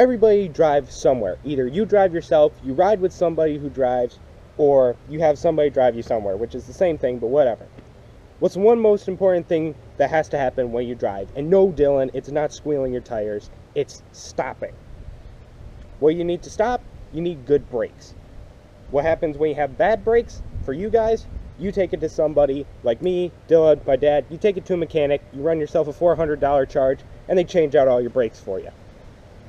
Everybody drives somewhere. Either you drive yourself, you ride with somebody who drives, or you have somebody drive you somewhere, which is the same thing, but whatever. What's one most important thing that has to happen when you drive? And no, Dylan, it's not squealing your tires, it's stopping. What you need to stop, you need good brakes. What happens when you have bad brakes? For you guys, you take it to somebody like me, Dylan, my dad, you take it to a mechanic, you run yourself a $400 charge, and they change out all your brakes for you.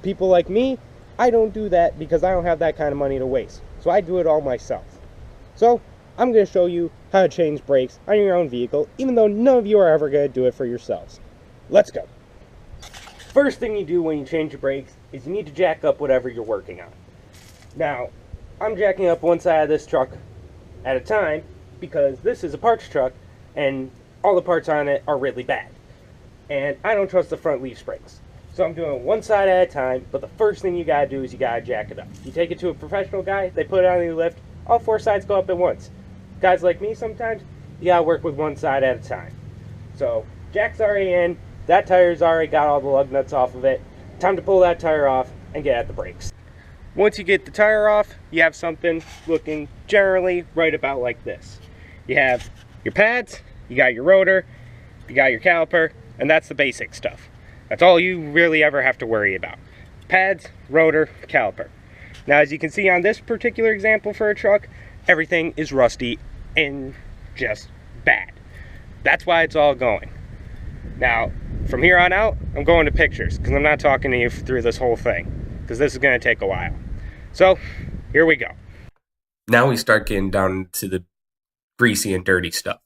People like me, I don't do that because I don't have that kind of money to waste. So I do it all myself. So I'm going to show you how to change brakes on your own vehicle, even though none of you are ever going to do it for yourselves. Let's go. First thing you do when you change your brakes is you need to jack up whatever you're working on. Now, I'm jacking up one side of this truck at a time because this is a parts truck and all the parts on it are really bad. And I don't trust the front leaf springs. So I'm doing one side at a time, but the first thing you gotta do is you gotta jack it up. You take it to a professional guy, they put it on the lift, all four sides go up at once. Guys like me sometimes, you gotta work with one side at a time. So, jack's already in, that tire's already got all the lug nuts off of it. Time to pull that tire off and get at the brakes. Once you get the tire off, you have something looking generally right about like this. You have your pads, you got your rotor, you got your caliper, and that's the basic stuff. That's all you really ever have to worry about. Pads, rotor, caliper. Now, as you can see on this particular example for a truck, everything is rusty and just bad. That's why it's all going. Now, from here on out, I'm going to pictures because I'm not talking to you through this whole thing because this is going to take a while. So, here we go. Now we start getting down to the greasy and dirty stuff.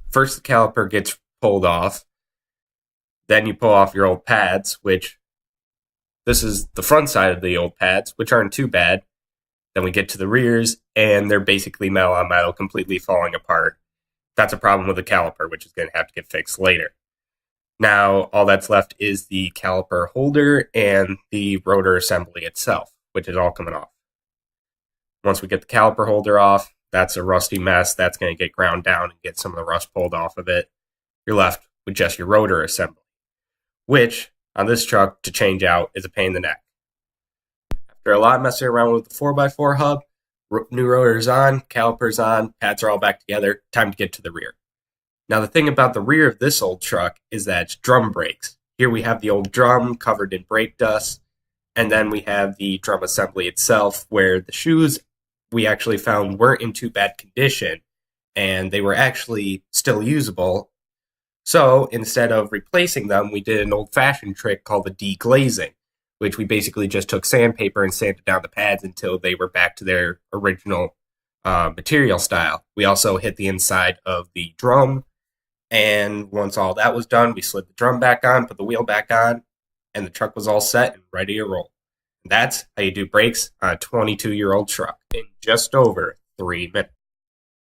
First, the caliper gets pulled off. Then you pull off your old pads, which this is the front side of the old pads, which aren't too bad. Then we get to the rears, and they're basically metal on metal, completely falling apart. That's a problem with the caliper, which is going to have to get fixed later. Now, all that's left is the caliper holder and the rotor assembly itself, which is all coming off. Once we get the caliper holder off, that's a rusty mess. That's going to get ground down and get some of the rust pulled off of it. You're left with just your rotor assembly, which, on this truck, to change out is a pain in the neck. After a lot of messing around with the 4x4 hub, new rotor's on, caliper's on, pads are all back together, time to get to the rear. Now, the thing about the rear of this old truck is that it's drum brakes. Here we have the old drum covered in brake dust, and then we have the drum assembly itself, where the shoes we actually found weren't in too bad condition, and they were actually still usable. So instead of replacing them, we did an old-fashioned trick called the deglazing, which we basically just took sandpaper and sanded down the pads until they were back to their original material style. We also hit the inside of the drum, and once all that was done, we slid the drum back on, put the wheel back on, and the truck was all set and ready to roll. And that's how you do brakes on a 22-year-old truck in just over 3 minutes.